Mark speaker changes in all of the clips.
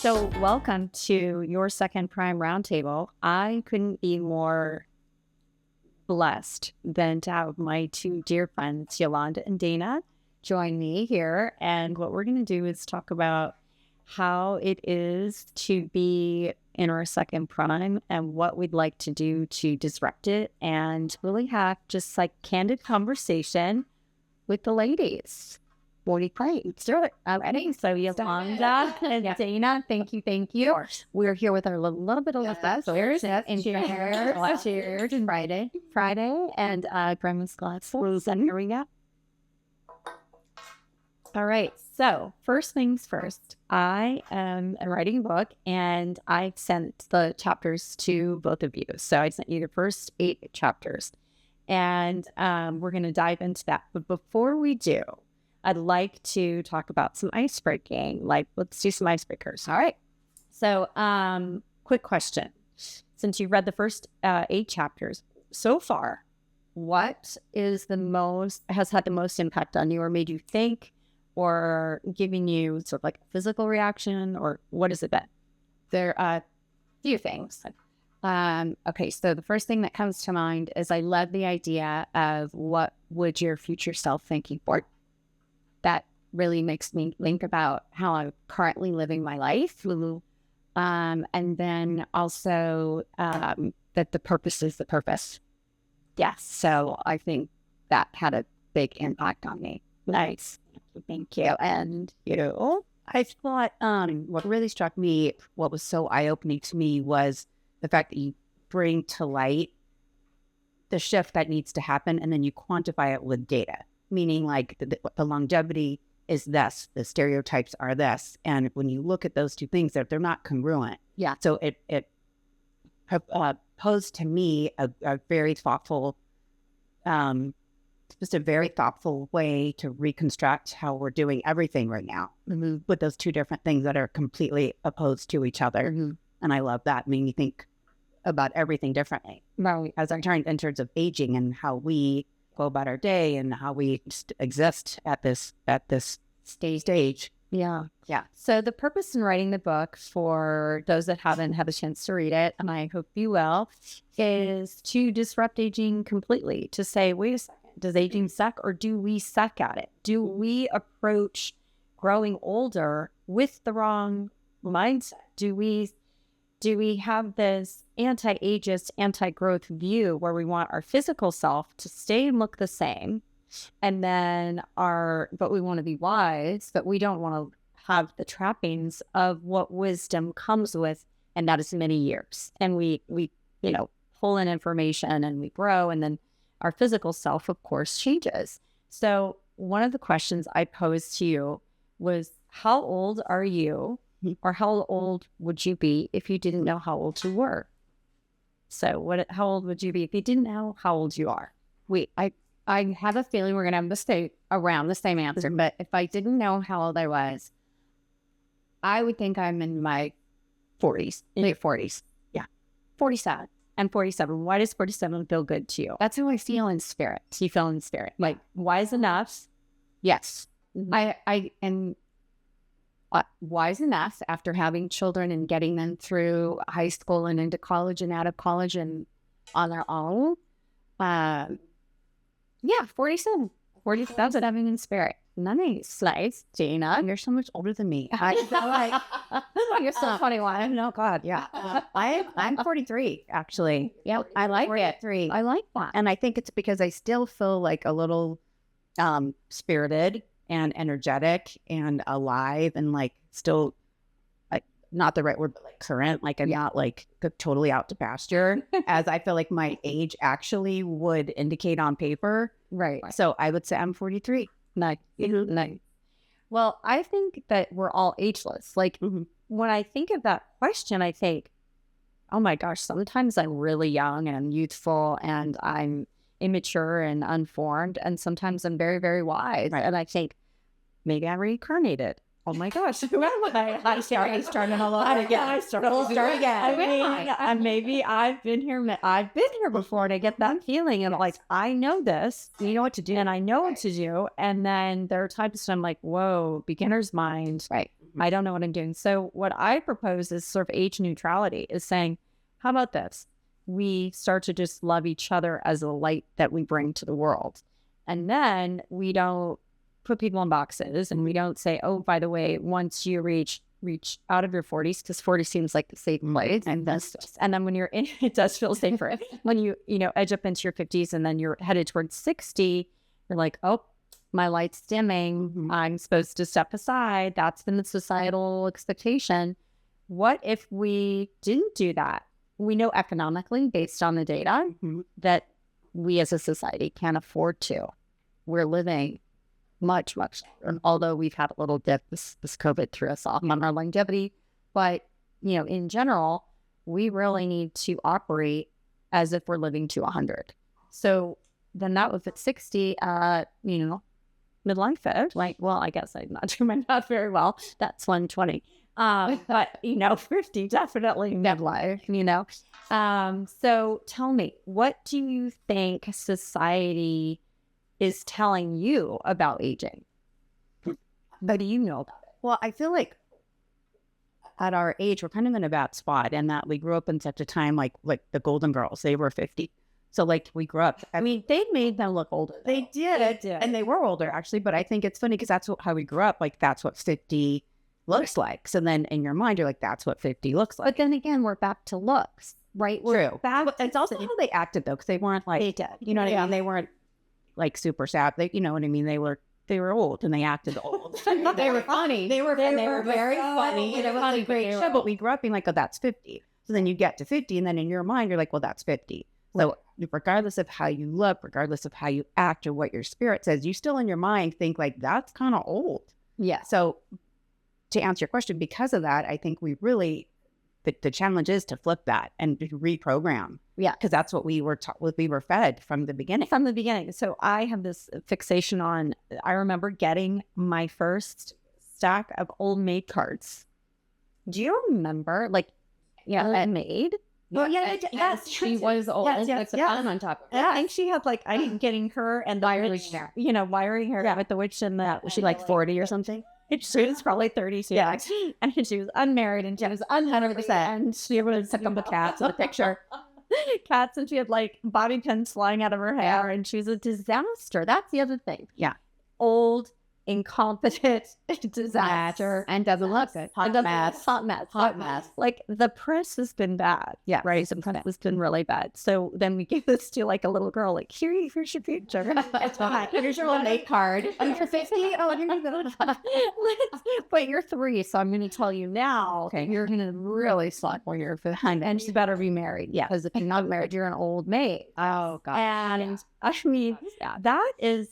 Speaker 1: So welcome to your second Prime Roundtable. I couldn't be more blessed than to have my two dear friends, Yolanda and Dana, join me here. And what we're going to do is talk about how it is to be in our second prime and what we'd like to do to disrupt it and really have just like candid conversation with the ladies. Let's do it. Alrighty. So Yolanda and Dana, thank you. We're here with our little bit of cheers and cheers and Friday and Grandma's glasses. And here we go. All right. So first things first, I am writing a book and I sent the chapters to both of you. So I sent you the first 8 chapters and we're going to dive into that. But before we do, I'd like to talk about some ice breaking. Like, let's do some icebreakers. All right. So, quick question. Since you read the first 8 chapters so far, what is has had the most impact on you or made you think or giving you sort of like a physical reaction, or what has it been?
Speaker 2: There are a few things. Okay. So the first thing that comes to mind is I love the idea of what would your future self thank you for? That really makes me think about how I'm currently living my life. And then also that the purpose is the purpose. Yes. So I think that had a big impact on me.
Speaker 1: Nice.
Speaker 2: Thank you. And,
Speaker 3: I thought what really struck me, what was so eye-opening to me, was the fact that you bring to light the shift that needs to happen and then you quantify it with data. Meaning like the longevity is this, the stereotypes are this. And when you look at those two things, they're not congruent.
Speaker 2: Yeah.
Speaker 3: So it posed to me a very thoughtful, just a very thoughtful way to reconstruct how we're doing everything right now with those two different things that are completely opposed to each other.
Speaker 2: Mm-hmm.
Speaker 3: And I love that. It made me think about everything differently.
Speaker 2: Right.
Speaker 3: As I'm trying in terms of aging and how we go about our day and how we just exist at this stage.
Speaker 2: Yeah.
Speaker 3: Yeah.
Speaker 1: So the purpose in writing the book, for those that haven't had a chance to read it, and I hope you will, is to disrupt aging completely. To say, wait a second, does aging suck, or do we suck at it? Do we approach growing older with the wrong mindset? Do we have this anti-ageist, anti-growth view where we want our physical self to stay and look the same, and then but we want to be wise, but we don't want to have the trappings of what wisdom comes with, and that is many years. And we pull in information and we grow, and then our physical self, of course, changes. So one of the questions I posed to you was, how old are you? Or how old would you be if you didn't know how old you were? So how old would you be if you didn't know how old you are?
Speaker 2: I have a feeling we're going to have around the same answer, but if I didn't know how old I was, I would think I'm in my 40s, late 40s.
Speaker 1: Yeah. 47. And 47. Why does 47 feel good to you?
Speaker 2: That's how I feel in spirit.
Speaker 1: You feel in spirit. Like, wise enough?
Speaker 2: Yes.
Speaker 1: Mm-hmm.
Speaker 2: I am wise enough after having children and getting them through high school and into college and out of college and on their own. 47. 47 in spirit.
Speaker 1: Nice.
Speaker 3: Dana, you're so much older than me.
Speaker 2: You're still 21.
Speaker 3: No, God, yeah. I'm 43, actually.
Speaker 2: Yeah, I like
Speaker 3: 43.
Speaker 2: it. I like that.
Speaker 3: And I think it's because I still feel like a little spirited and energetic and alive and like still, not the right word, but like current. Like I'm not like totally out to pasture as I feel like my age actually would indicate on paper.
Speaker 2: Right.
Speaker 3: So I would say I'm 43.
Speaker 1: Nice. Nice. Well, I think that we're all ageless. Like when I think of that question, I think, oh my gosh, sometimes I'm really young and I'm youthful and I'm immature and unformed. And sometimes I'm very, very wise.
Speaker 3: Right.
Speaker 1: And I think maybe I'm reincarnated. Oh my gosh, who am I?
Speaker 2: I'm sorry, I started a lot again.
Speaker 1: I start again. And maybe I've been here before, and I get that feeling, and like I know this, you know what to do, and I know what to do. And then there are times when I'm like, whoa, beginner's mind,
Speaker 2: Right?
Speaker 1: I don't know what I'm doing. So what I propose is sort of age neutrality, is saying, how about this? We start to just love each other as a light that we bring to the world. And then we don't put people in boxes, and we don't say, oh, by the way, once you reach out of your 40s, because 40 seems like the safe place. And then when you're in, it does feel safer. When you edge up into your 50s and then you're headed towards 60, you're like, oh, my light's dimming. I'm supposed to step aside. That's been the societal expectation. What if we didn't do that? We know economically, based on the data, that we as a society can't afford to. We're living much, much longer. Although we've had a little dip, this COVID threw us off on our longevity. But, in general, we really need to operate as if we're living to 100. So then that was at 60, midlife age. Like, well, I guess I'm not doing my math very well. That's 120. But 50 definitely midlife, so tell me, what do you think society is telling you about aging? What do you know about it?
Speaker 3: Well, I feel like at our age, we're kind of in a bad spot, in that we grew up in such a time, like the Golden Girls, they were 50. So we grew up, I mean, they made them look older. They did. And they were older, actually. But I think it's funny because that's how we grew up. Like, that's what 50 looks like. So then in your mind, you're like, that's what 50 looks like.
Speaker 1: But then again, we're back to looks, right?
Speaker 3: True. But it's also how they acted, though, because they weren't like,
Speaker 1: they did.
Speaker 3: You know what I mean? They weren't like super sad. You know what I mean? They were old and they acted old.
Speaker 1: They were funny. They were very funny.
Speaker 3: It was a great show, but we grew up being like, oh, that's 50. So then you get to 50, and then in your mind, you're like, well, that's 50. So regardless of how you look, regardless of how you act or what your spirit says, you still in your mind think like, that's kind of old.
Speaker 1: Yeah.
Speaker 3: So to answer your question, because of that, I think we really, the challenge is to flip that and reprogram.
Speaker 1: Yeah.
Speaker 3: Because that's what we were we were fed from the beginning.
Speaker 1: So I have this fixation on, I remember getting my first stack of Old Maid cards. Do you remember? Old Maid?
Speaker 3: Oh, yeah, yes.
Speaker 1: She was old.
Speaker 3: Yes.
Speaker 1: On top of it.
Speaker 3: Yeah.
Speaker 1: I think she had I'm getting her and wiring her with the witch and the.
Speaker 3: Was she like 40 or something?
Speaker 1: She was probably 30.
Speaker 3: Yeah.
Speaker 1: And she was unmarried and she was 100%. And she would took up the cats in the picture. Cats, and she had bobby pins flying out of her hair, and she was a disaster. That's the other thing.
Speaker 3: Yeah.
Speaker 1: Old, incompetent, disaster.
Speaker 3: And doesn't look good. Hot mess.
Speaker 1: Like, the press has been bad.
Speaker 3: Yeah.
Speaker 1: Right? The press has been really bad. So then we give this to a little girl, here's your future.
Speaker 3: It's fine. Here's your Old Maid card. And you're 50? Oh, you're good.
Speaker 1: But you're 3, so I'm going to tell you now, you're going to really suck when you're 50. And you better be married.
Speaker 3: Yeah.
Speaker 1: Because if you're not married, you're an old maid.
Speaker 3: Oh, God.
Speaker 1: And I mean, that is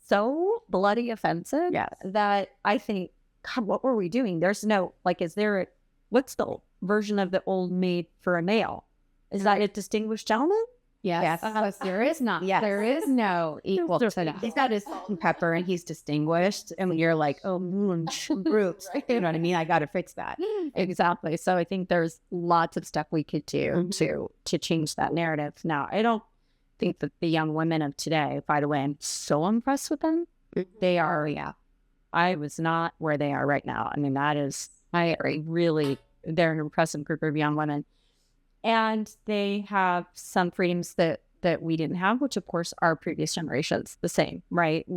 Speaker 1: so bloody offensive that I think, God, what were we doing? There's no, what's the version of the Old Maid for a male? Is that a distinguished gentleman?
Speaker 3: Yes.
Speaker 1: There is not.
Speaker 3: Yes.
Speaker 1: There is no equal to that.
Speaker 3: He's got his salt and pepper and he's distinguished. And you're like, oh, roots. You know what I mean? I got to fix that.
Speaker 1: Exactly. So I think there's lots of stuff we could do to change that narrative. Now, I don't think that the young women of today, by the way, I'm so impressed with them. They are, I was not where they are right now. I mean, they're an impressive group of young women. And they have some freedoms that we didn't have, which of course our previous generations the same, right?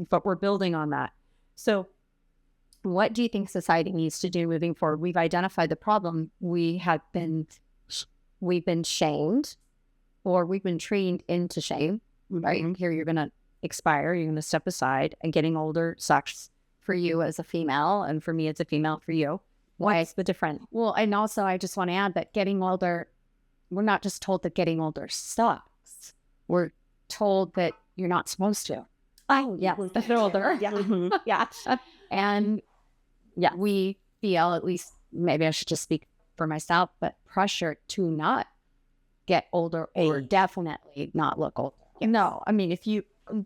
Speaker 1: But we're building on that. So what do you think society needs to do moving forward? We've identified the problem. We've been shamed, or we've been trained into shame, right? Here, you're going to expire, you're going to step aside, and getting older sucks for you as a female, and for me as a female, for you. Why is the difference?
Speaker 2: Well, and also I just want to add that getting older, we're not just told that getting older sucks. We're told that you're not supposed to.
Speaker 1: Oh, yeah. They're older.
Speaker 2: Yeah. And we feel, at least maybe I should just speak for myself, but pressure to not get older or definitely not look older.
Speaker 1: No, I mean,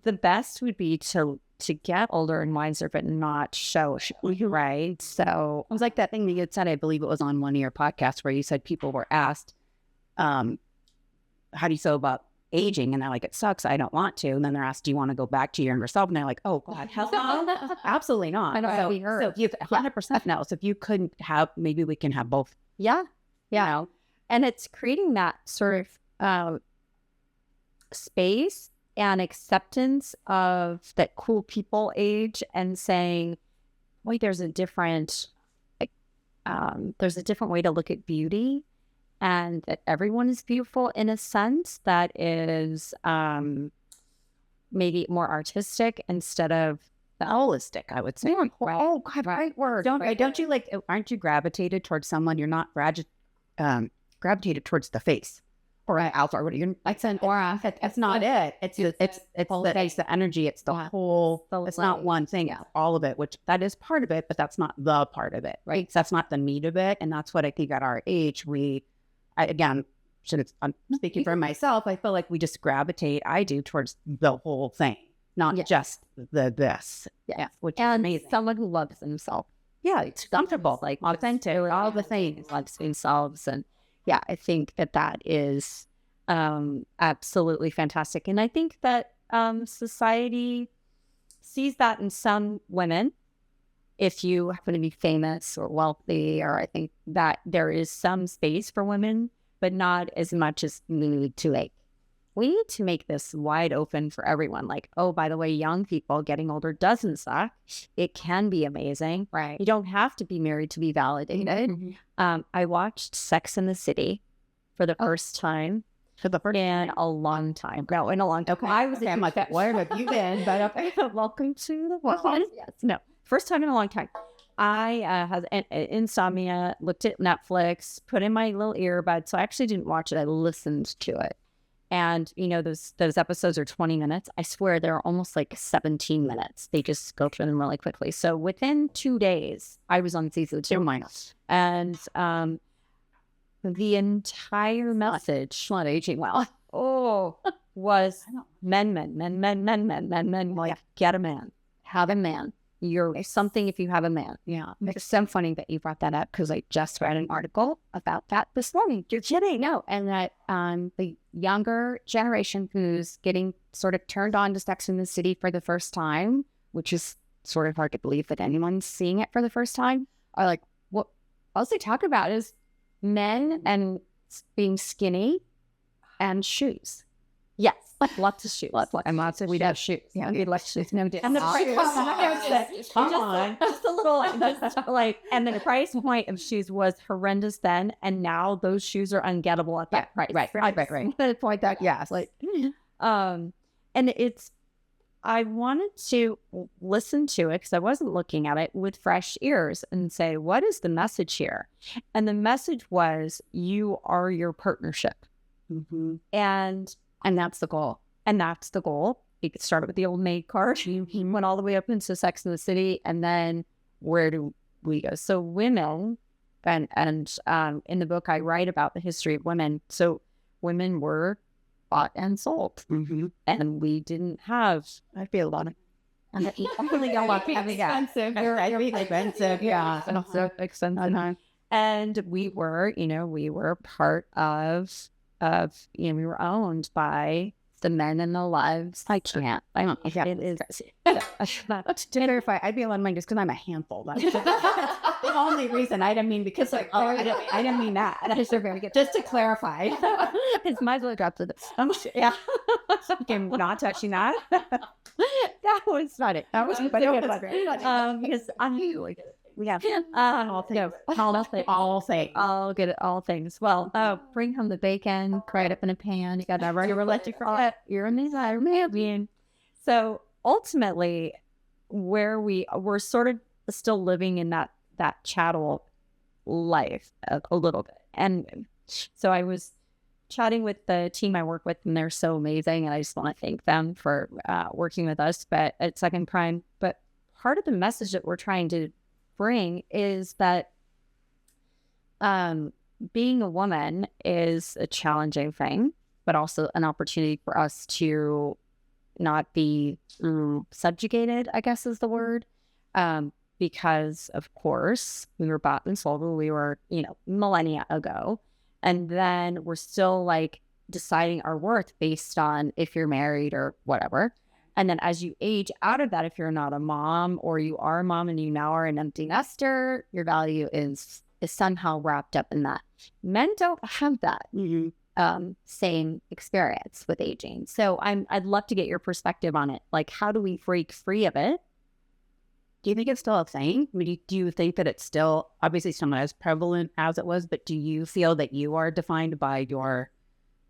Speaker 1: the best would be to get older and wiser, but not show, right? So
Speaker 3: it was like that thing that you had said, I believe it was on one of your podcasts, where you said people were asked, how do you feel about aging, and they're like, it sucks, I don't want to. And then they're asked, do you want to go back to your younger self? And they're like, oh God, hell no, absolutely not.
Speaker 2: I know how we
Speaker 3: So
Speaker 2: heard.
Speaker 3: if you 100% no. So if you couldn't have, maybe we can have both.
Speaker 2: Yeah. Yeah.
Speaker 3: You know?
Speaker 2: And it's creating that sort of space and acceptance of that cool people age, and saying, wait, there's a different way to look at beauty, and that everyone is beautiful in a sense that is maybe more artistic instead of
Speaker 3: Holistic, I would say.
Speaker 2: Right.
Speaker 3: Oh God, right word. Don't you like, aren't you gravitated towards someone? You're not gravitated towards the face or alpha or whatever.
Speaker 2: it's an aura.
Speaker 3: That's not it. It's the energy. It's the whole. It's not one thing. It's all of it. Which that is part of it, but that's not the part of it, right? So that's not the meat of it. And that's what I think at our age I'm speaking for myself. I feel like we just gravitate. I do towards the whole thing, not just this.
Speaker 2: Yeah,
Speaker 3: which is
Speaker 2: and
Speaker 3: amazing.
Speaker 2: someone who loves themselves.
Speaker 3: Yeah, it's comfortable,
Speaker 2: Like
Speaker 3: authentic, all the things.
Speaker 2: loves themselves, and yeah, I think that is absolutely fantastic. And I think that society sees that in some women. If you happen to be famous or wealthy, or I think that there is some space for women, but not as much as we need to make. We need to make this wide open for everyone. Like, oh, by the way, young people getting older doesn't suck. It can be amazing.
Speaker 3: Right.
Speaker 2: You don't have to be married to be validated.
Speaker 3: Mm-hmm.
Speaker 2: I watched Sex and the City for the first time in a long time. No, in a long time.
Speaker 3: Okay. I'm like, where have you been? But okay.
Speaker 2: Welcome to the world. Yes. No, first time in a long time. I had insomnia, looked at Netflix, put in my little earbuds. So I actually didn't watch it. I listened to it. And, you know, those episodes are 20 minutes. I swear they're almost like 17 minutes. They just go through them really quickly. So within 2 days, I was on season 2. And the entire message, not aging well, was men. Like, get a man. Have a man. You're something if you have a man.
Speaker 3: Yeah.
Speaker 2: It's so funny that you brought that up, because I just read an article about that this morning. You're kidding. No. And that the younger generation who's getting sort of turned on to Sex in the City for the first time, which is sort of hard to believe that anyone's seeing it for the first time, are like, what all they talk about is men and being skinny and shoes. Yes, like lots of shoes. And lots of we'd have shoes. Yeah, we'd like shoes. No difference. And the price just a little like, and the price point of shoes was horrendous then, and now those shoes are ungettable at that price.
Speaker 3: Right.
Speaker 2: The point that like, and it's. I wanted to listen to it because I wasn't looking at it with fresh ears and say, what is the message here? And the message was, you are your partnership.
Speaker 3: Mm-hmm.
Speaker 2: And that's the goal. You could start with the old maid card. You went all the way up into Sex in the City. And then where do we go? So women, and in the book, I write about the history of women. So women were bought and sold.
Speaker 3: Mm-hmm.
Speaker 2: And we didn't have,
Speaker 3: I feel a lot of
Speaker 2: expensive.
Speaker 3: Yeah.
Speaker 2: So expensive. And we were part of, we were owned by the men in the lives. I can't. I don't.
Speaker 3: Yeah.
Speaker 2: It is.
Speaker 3: To clarify, I'd be allowed mine just because I'm a handful. That's the only reason. I didn't mean because like, I didn't mean that. Just to clarify.
Speaker 2: It's might as well drop to this.
Speaker 3: Yeah. Okay, not touching that.
Speaker 2: That was not it.
Speaker 3: That was but it was great.
Speaker 2: Because I'm really good. Yeah.
Speaker 3: All things. All things.
Speaker 2: I'll get it. All things. Well, bring home the bacon, fry it up in a pan. You got that your electric fry. You're in these man. So ultimately, where we're sort of still living in that chattel life a little bit. And so I was chatting with the team I work with, and they're so amazing, and I just want to thank them for working with us. But at Second Prime, but part of the message that we're trying to bring is that being a woman is a challenging thing, but also an opportunity for us to not be subjugated, I guess is the word, because of course we were bought and sold when we were millennia ago, and then we're still like
Speaker 1: deciding our worth based on if you're married or whatever. And then as you age out of that, if you're not a mom or you are a mom and you now are an empty nester, your value is somehow wrapped up in that. Men don't have that same experience with aging. So I'd love to get your perspective on it. Like, how do we break free of it?
Speaker 3: Do you think it's still a thing? I mean, do you think that it's still, obviously it's not as prevalent as it was, but do you feel that you are defined by your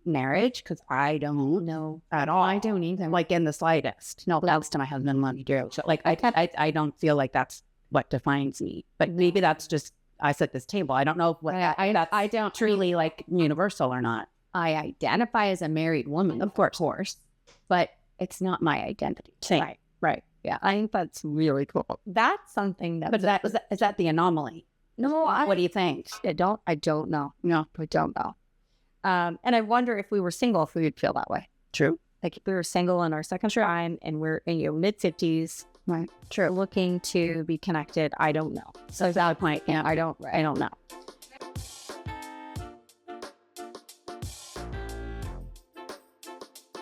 Speaker 3: marriage? Because I don't know at all.
Speaker 2: I don't either.
Speaker 3: Like in the slightest. No, thanks to my husband, love you dearly. So like, I don't feel like that's what defines me. But maybe that's just, I sit at this table. I don't know what
Speaker 2: I don't
Speaker 3: truly like universal or not.
Speaker 2: I identify as a married woman, of course, but it's not my identity.
Speaker 3: Same. Right.
Speaker 1: Yeah, I think that's really cool. That's something that.
Speaker 3: But is that the anomaly?
Speaker 1: No,
Speaker 3: what do you think?
Speaker 1: I don't know.
Speaker 3: No,
Speaker 1: I don't know. And I wonder if we were single, if we would feel that way.
Speaker 3: True.
Speaker 1: Like if we were single in our second time and we're in mid-50s,
Speaker 3: right?
Speaker 1: True. Looking to be connected. I don't know.
Speaker 3: So is that a point?
Speaker 1: Yeah, I don't know.